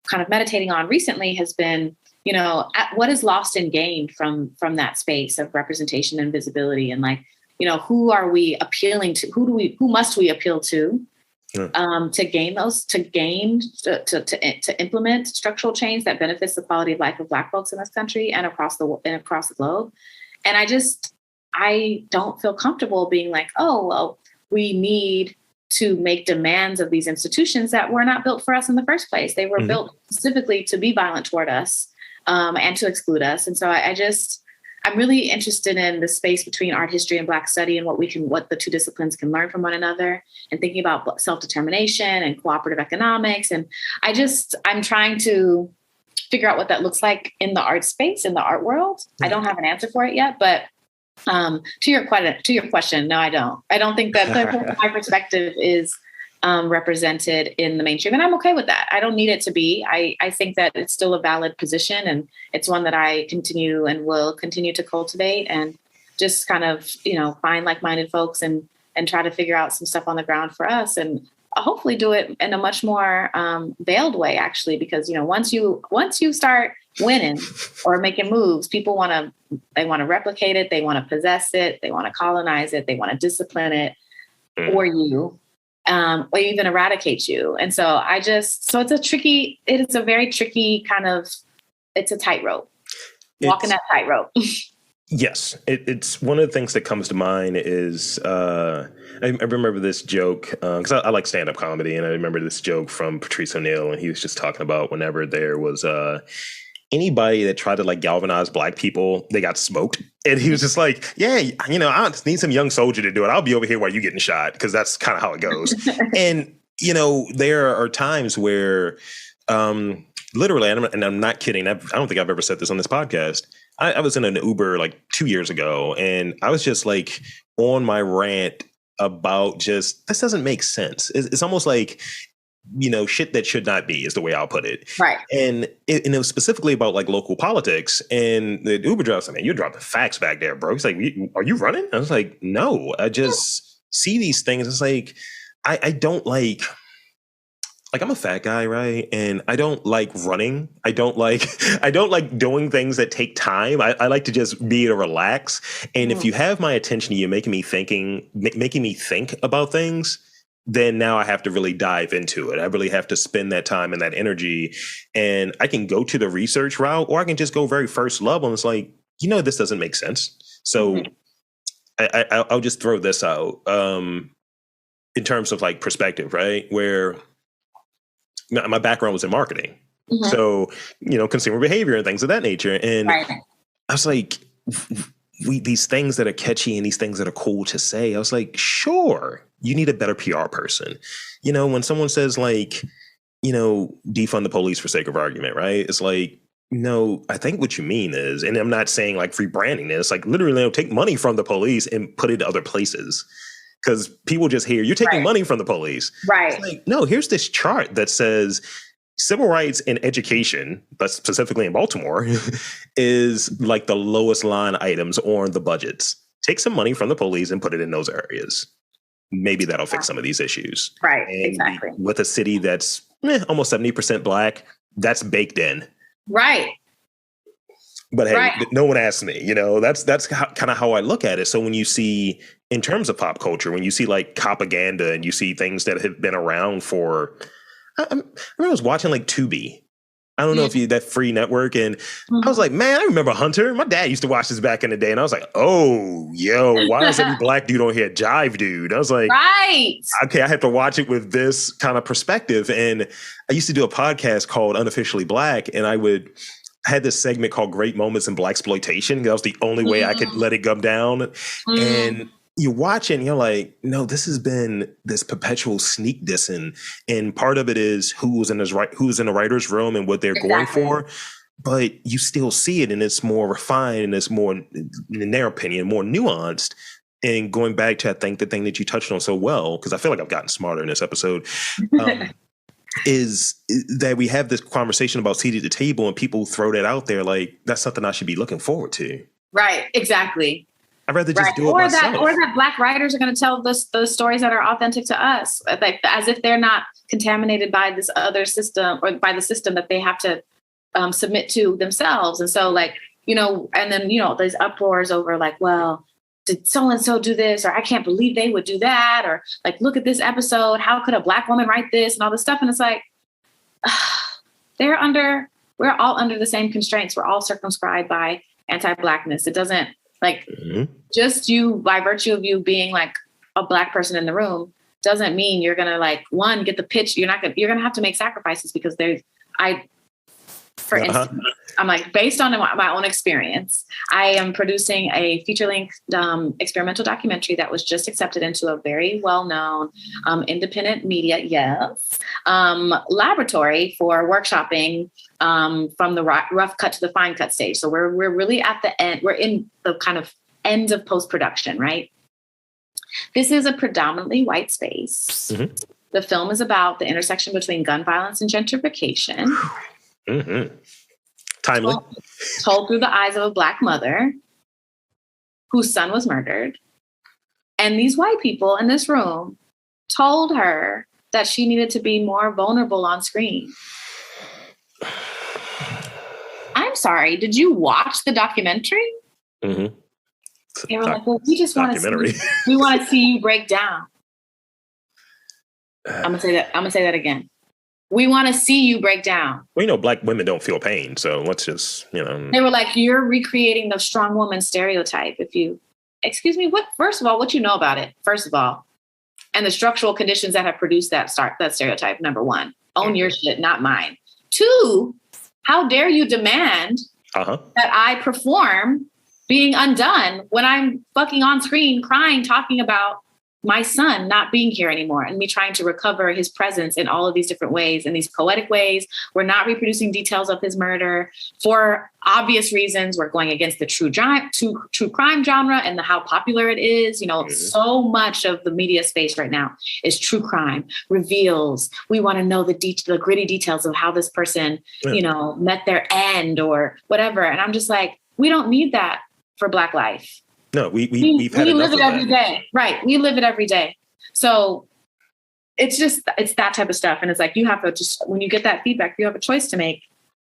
kind of meditating on recently has been, what is lost and gained from that space of representation and visibility, and like, who are we appealing to? Who must we appeal to to implement structural change that benefits the quality of life of Black folks in this country and across the globe? And I don't feel comfortable being like, oh, well, we need to make demands of these institutions that were not built for us in the first place. They were built specifically to be violent toward us and to exclude us. And so I'm really interested in the space between art history and Black study, and what the two disciplines can learn from one another, and thinking about self-determination and cooperative economics. And I'm trying to figure out what that looks like in the art space, in the art world. I don't have an answer for it yet, but to your question, no, I don't. I don't think that my perspective is represented in the mainstream, and I'm okay with that. I don't need it to be. I think that it's still a valid position, and it's one that I continue and will continue to cultivate, and just kind of find like-minded folks and try to figure out some stuff on the ground for us, and hopefully do it in a much more veiled way, actually, because once you start winning or making moves, people want to replicate it, they want to possess it, they want to colonize it, they want to discipline it for you, or even eradicate you. And so it's a very tricky kind of, it's a tightrope, walking that tightrope. Yes, it's one of the things that comes to mind is I remember this joke because I like stand-up comedy, and I remember this joke from Patrice O'Neill, and he was just talking about whenever there was anybody that tried to like galvanize Black people, they got smoked. And he was just like, yeah, I just need some young soldier to do it. I'll be over here while you getting shot, because that's kind of how it goes. And, there are times where literally, and I'm not kidding, I don't think I've ever said this on this podcast. I was in an Uber like 2 years ago, and I was just like on my rant about just, this doesn't make sense. It's almost like, shit that should not be is the way I'll put it. Right. And it was specifically about like local politics, and the Uber driver said, man, you're dropping facts back there, bro. He's like, are you running? I was like, no, I just see these things. It's like, I don't like I'm a fat guy, right? And I don't like running. I don't like doing things that take time. I like to just be able to relax. And if you have my attention, you're making me think about things, then now I have to really dive into it. I really have to spend that time and that energy. And I can go to the research route, or I can just go very first level. And it's like, this doesn't make sense. So I'll just throw this out in terms of like perspective, right? Where my background was in marketing. So, consumer behavior and things of that nature. And I was like, these things that are catchy and these things that are cool to say, I was like, sure, you need a better PR person. When someone says like, defund the police for sake of argument, right? It's like, no, I think what you mean is, and I'm not saying like free branding this, like literally take money from the police and put it other places. Because people just hear, you're taking money from the police. Right. It's like, no, here's this chart that says civil rights and education, but specifically in Baltimore, is like the lowest line items on the budgets. take some money from the police and put it in those areas. Maybe that'll fix some of these issues. Right, and exactly. With a city that's almost 70% Black, that's baked in. Right. But hey, no one asked me, that's kind of how I look at it. So when you see, in terms of pop culture, when you see like propaganda and you see things that have been around for, I was watching like Tubi. I don't know if that free network. And I was like, man, I remember Hunter. My dad used to watch this back in the day. And I was like, oh, yo, why is every Black dude on here Jive Dude? I was like, okay, I have to watch it with this kind of perspective. And I used to do a podcast called Unofficially Black. And I had this segment called Great Moments in Blaxploitation. That was the only way I could let it go down. And you watch it and you're like, no, this has been this perpetual sneak dissing. And part of it is who's in the writer's room and what they're going for. But you still see it, and it's more refined, and it's more, in their opinion, more nuanced. And going back to, I think, the thing that you touched on so well, because I feel like I've gotten smarter in this episode, is that we have this conversation about seat at the table, and people throw that out there like that's something I should be looking forward to. Right, exactly. I'd rather just do it myself. Or that Black writers are going to tell those stories that are authentic to us, like as if they're not contaminated by this other system or by the system that they have to submit to themselves. And so, like, and then there's uproars over like, well, did so and so do this, or I can't believe they would do that, or like, look at this episode. How could a Black woman write this and all this stuff? And it's like, we're all under the same constraints. We're all circumscribed by anti-Blackness. It doesn't. Like just you, by virtue of you being like a Black person in the room, doesn't mean you're gonna like get the pitch. You're gonna have to make sacrifices because for instance, I'm like, based on my own experience, I am producing a feature-length experimental documentary that was just accepted into a very well-known independent media, laboratory for workshopping from the rough cut to the fine cut stage. So we're really at the end. We're in the kind of end of post-production, right? This is a predominantly white space. Mm-hmm. The film is about the intersection between gun violence and gentrification. Mm-hmm. Timely. Told through the eyes of a Black mother whose son was murdered. And these white people in this room told her that she needed to be more vulnerable on screen. I'm sorry, did you watch the documentary? Mm-hmm. They were like, well, we just want to see you break down. I'm gonna say that again. We want to see you break down. Well, Black women don't feel pain, so let's just, They were like, you're recreating the strong woman stereotype. Excuse me, first of all, what you know about it, first of all, and the structural conditions that have produced that stereotype, number one. Own your shit, not mine. Two, how dare you demand that I perform being undone when I'm fucking on screen crying, talking about my son not being here anymore and me trying to recover his presence in all of these different ways, in these poetic ways. We're not reproducing details of his murder for obvious reasons. We're going against the true crime genre and how popular it is. So much of the media space right now is true crime, reveals. We want to know the gritty details of how this person, met their end or whatever. And I'm just like, we don't need that for Black life. No, we've had enough live it of every that. day. Right. We live it every day. So it's that type of stuff. And it's like, you have to when you get that feedback, you have a choice to make,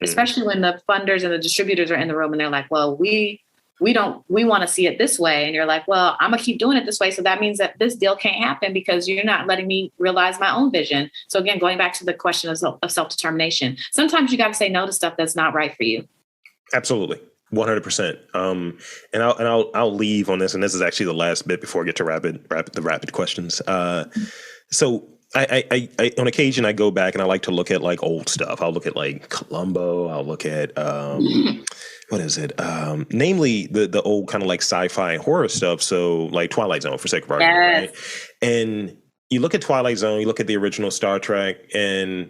especially when the funders and the distributors are in the room and they're like, well, we want to see it this way. And you're like, well, I'm gonna keep doing it this way. So that means that this deal can't happen because you're not letting me realize my own vision. So again, going back to the question of self-determination, sometimes you got to say no to stuff that's not right for you. Absolutely. 100%. And I'll leave on this, and this is actually the last bit before I get to the rapid questions. So I on occasion I go back and I like to look at like old stuff. I'll look at like Columbo. I'll look at what is it? Namely the old kind of like sci-fi and horror stuff. So like Twilight Zone, for sake of argument, right? And you look at Twilight Zone, you look at the original Star Trek, and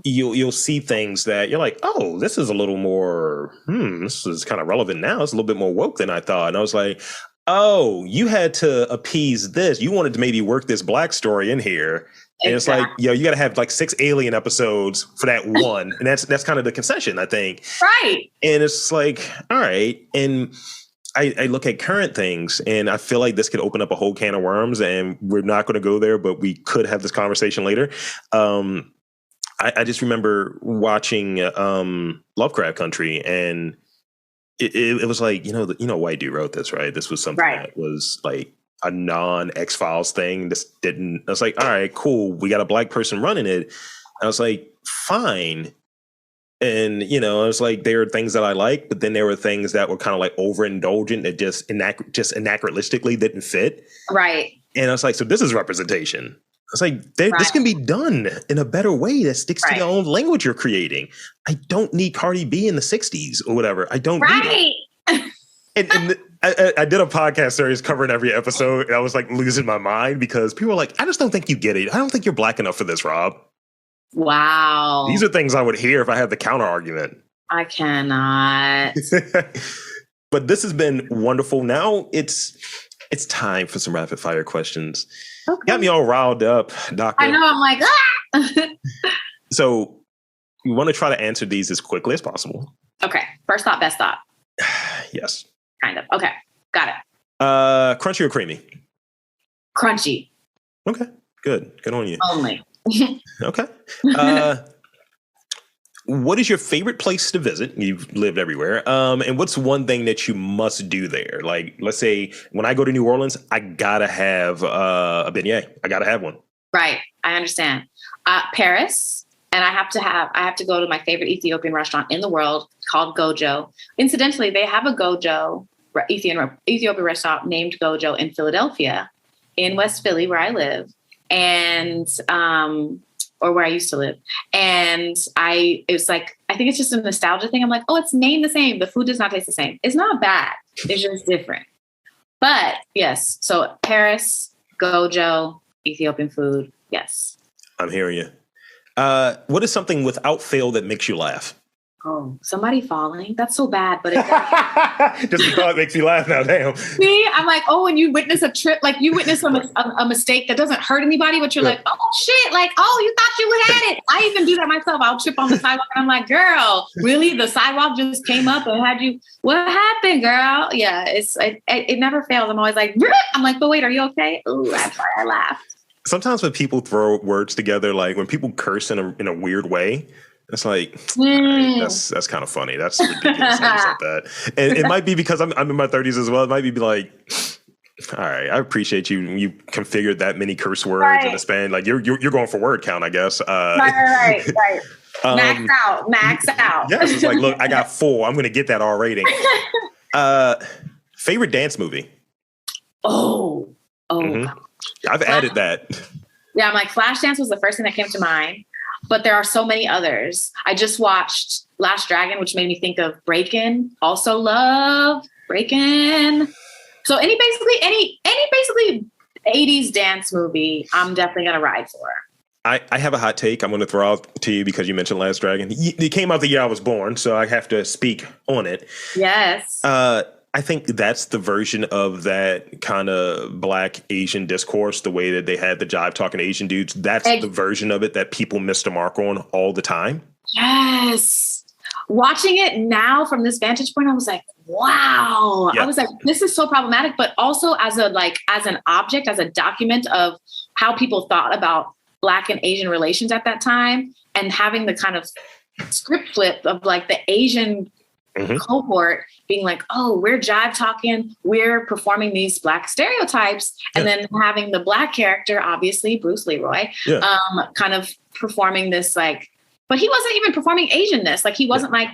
you'll see things that you're like, oh, this is a little more, this is kind of relevant now. It's a little bit more woke than I thought. And I was like, oh, you had to appease this. You wanted to maybe work this Black story in here. And it's like, you got to have like 6 Alien episodes for that one. And that's kind of the concession, I think. Right. And it's like, all right. And I look at current things, and I feel like this could open up a whole can of worms, and we're not going to go there, but we could have this conversation later. I just remember watching Lovecraft Country, and it was like, white dude wrote this, right? This was something that was like a non-X-Files thing. I was like, all right, cool. We got a black person running it. I was like, fine. And, I was like, there are things that I like, but then there were things that were kind of like overindulgent that just anachronistically didn't fit. Right. And I was like, so this is representation. I was like, this can be done in a better way that sticks to your own language you're creating. I don't need Cardi B in the 60s or whatever. I don't need it. And I did a podcast series covering every episode, and I was like losing my mind because people were like, I just don't think you get it. I don't think you're black enough for this, Rob. Wow. These are things I would hear if I had the counter argument. I cannot. But this has been wonderful. Now it's time for some rapid fire questions. Okay. Got me all riled up, Doctor. I know. I'm like, So we want to try to answer these as quickly as possible. Okay. First thought, best thought. Yes. Kind of. Okay. Got it. Crunchy or creamy? Crunchy. Okay. Good on you. Only. Okay. What is your favorite place to visit? You've lived everywhere. And what's one thing that you must do there? Like, let's say when I go to New Orleans, I gotta have a beignet. I gotta have one. Right. I understand. Paris. And I have to go to my favorite Ethiopian restaurant in the world called Gojo. Incidentally, they have a Gojo Ethiopian restaurant named Gojo in Philadelphia, in West Philly, where I live. And, or where I used to live. And it was like, I think it's just a nostalgia thing. I'm like, oh, it's named the same. The food does not taste the same. It's not bad. It's just different. But yes, so Paris, Gojo, Ethiopian food. Yes. I'm hearing you. What is something without fail that makes you laugh? Oh, somebody falling. That's so bad, but it just the thought makes you laugh now. Damn. See, I'm like, oh, when you witness a trip, like you witness a mistake that doesn't hurt anybody, but you're like, oh shit, like, oh, you thought you had it. I even do that myself. I'll trip on the sidewalk and I'm like, girl, really? The sidewalk just came up and had you, what happened, girl? Yeah, it never fails. I'm always like, I'm like, but wait, are you okay? Ooh, that's why I laughed. Sometimes when people throw words together, like when people curse in a weird way, it's like, right, that's kind of funny. That's ridiculous. That. And it might be because I'm in my 30s as well. It might be like, all right, I appreciate you. You configured that many curse words in a span. Like you're going for word count, I guess. Right. Max out. Yes, it's like, look, I got 4. I'm going to get that R rating. Favorite dance movie? Oh. Mm-hmm. I've added that. Yeah, I'm like, Flashdance was the first thing that came to mind. But there are so many others. I just watched Last Dragon, which made me think of Breakin'. Also love Breakin'. So any 80s dance movie, I'm definitely going to ride for. I have a hot take I'm going to throw out to you because you mentioned Last Dragon. It came out the year I was born, so I have to speak on it. Yes. I think that's the version of that kind of Black Asian discourse, the way that they had the jive talking Asian dudes. That's the version of it that people miss the mark on all the time. Yes. Watching it now from this vantage point, I was like, wow. Yeah. I was like, this is so problematic, but also as an object, as a document of how people thought about Black and Asian relations at that time, and having the kind of script flip of like the Asian cohort being like, oh, we're jive talking, we're performing these Black stereotypes, and then having the Black character, obviously Bruce Leroy, kind of performing this like, but he wasn't even performing Asianness. Like he wasn't like,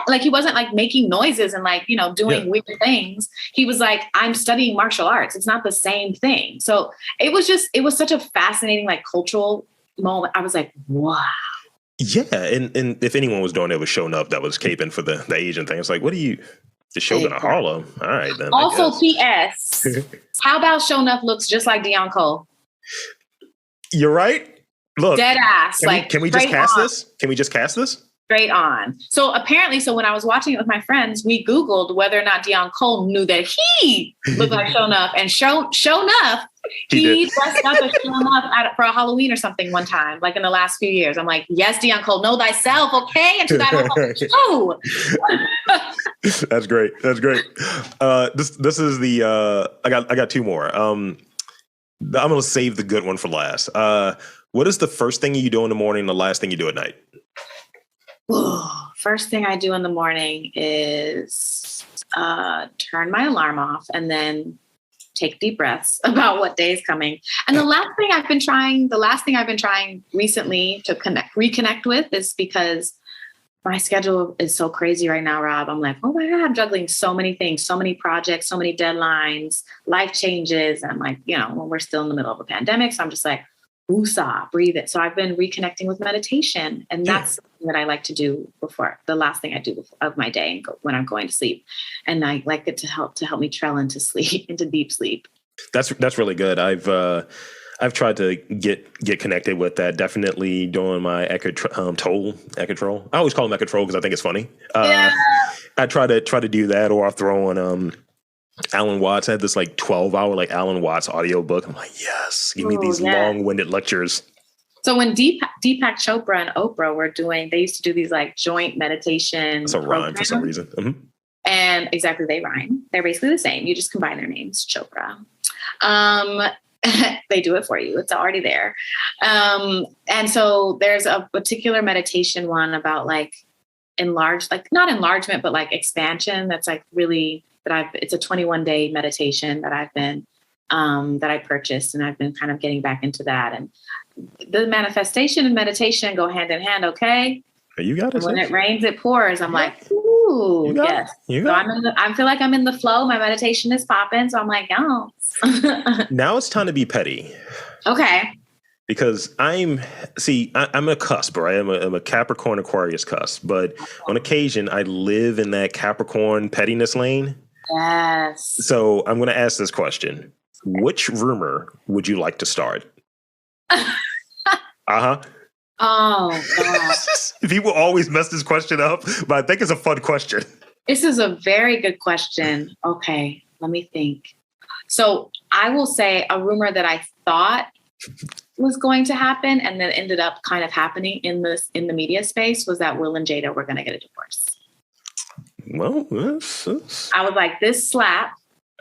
like he wasn't like making noises and like, doing weird things. He was like, I'm studying martial arts. It's not the same thing. So it was such a fascinating like cultural moment. I was like, wow. Yeah, and if anyone was doing it, was showing up that was caping for the Asian thing. It's like, what are you, the Shogun of Harlem? All right, then. Also, P.S. How about Shonuff looks just like Deion Cole? You're right. Look, dead ass. Can we just cast this? Can we just cast this? Straight on. So apparently, when I was watching it with my friends, we Googled whether or not Deion Cole knew that he looked like Shonuff, and Shonuff He dressed up and shown up for a Halloween or something one time, like in the last few years. I'm like, yes, Dion Cole, know thyself, okay? And to that, oh. That's great. That's great. This is the I got two more. I'm gonna save the good one for last. What is the first thing you do in the morning and the last thing you do at night? First thing I do in the morning is turn my alarm off and then take deep breaths about what day is coming. And the last thing I've been trying recently to reconnect with is because my schedule is so crazy right now, Rob. I'm like, oh my God, I'm juggling so many things, so many projects, so many deadlines, life changes. And I'm like, when we're still in the middle of a pandemic. So I'm just like, woosah, breathe it. So I've been reconnecting with meditation. And that's something that I like to do before the last thing I do of my day when I'm going to sleep. And I like it to help me trail into sleep, into deep sleep. That's really good. I've tried to get connected with that. Definitely doing my Eckhart Tolle. I always call him Eckhart Tolle because I think it's funny. I try to do that, or I'll throw on Alan Watts. I had this 12-hour Alan Watts audiobook. I'm like, yes, give me these long-winded lectures. So when Deepak Chopra and Oprah were they used to do these joint meditation. That's a rhyme for some reason. Mm-hmm. And exactly, they rhyme. They're basically the same. You just combine their names, Chopra. They do it for you. It's already there. And so there's a particular meditation one about not enlargement, but expansion. That's really it's a 21-day meditation that I've been, that I purchased, and I've been kind of getting back into that. And the manifestation and meditation go hand in hand. Okay. You got it. When it rains, it pours. I'm like, ooh, yes. So I feel like I'm in the flow. My meditation is popping. So I'm like, oh. Now it's time to be petty. Okay. Because I'm a cusp, right? I'm a Capricorn Aquarius cusp, but on occasion I live in that Capricorn pettiness lane. Yes. So I'm going to ask this question. Which rumor would you like to start? Uh-huh. Oh, God. People always mess this question up, but I think it's a fun question. This is a very good question. Okay, let me think. So I will say a rumor that I thought was going to happen and then ended up kind of happening in the media space was that Will and Jada were going to get a divorce. Well, I was like, this slap,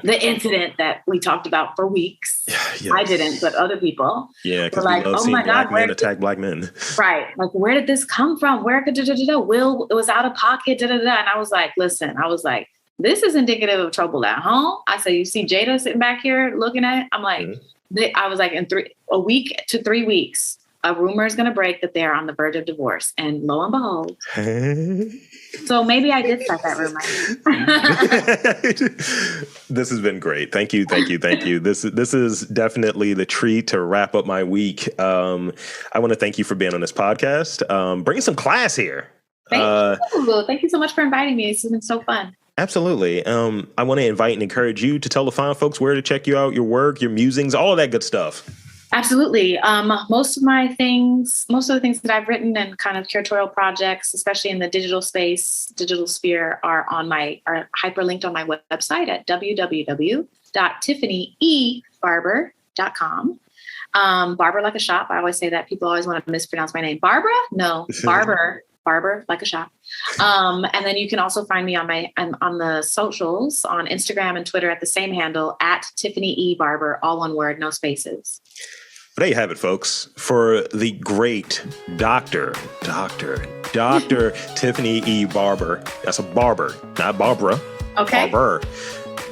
the incident that we talked about for weeks. Yes. I didn't, but other people. Yeah, because we love seeing black men attack black men. Right. Like, where did this come from? Where could Will, it was out of pocket, And I was like, listen, this is indicative of trouble at home. I said, you see Jada sitting back here looking at it? I'm like, I was like, in a week to 3 weeks, a rumor is going to break that they're on the verge of divorce. And lo and behold. So maybe I did start that rumor. This has been great. Thank you. This is definitely the treat to wrap up my week. I want to thank you for being on this podcast. Bringing some class here. Thank you. Thank you so much for inviting me. It's been so fun. Absolutely. I want to invite and encourage you to tell the fine folks where to check you out, your work, your musings, all of that good stuff. Absolutely. Most of the things that I've written and kind of curatorial projects, especially in the digital sphere, are hyperlinked on my website at www.tiffanybarber.com. Barber like a shop. I always say that. People always want to mispronounce my name. Barbara? No, Barber. Barber like a shop. And then you can also find me on the socials on Instagram and Twitter at the same handle at Tiffany E Barber, all one word, no spaces. But there you have it, folks. For the great Dr. Tiffany E Barber. That's a barber, not Barbara. Okay. Barber.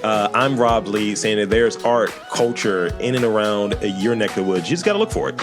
I'm Rob Lee, saying that there's art, culture in and around your neck of the woods. You just got to look for it.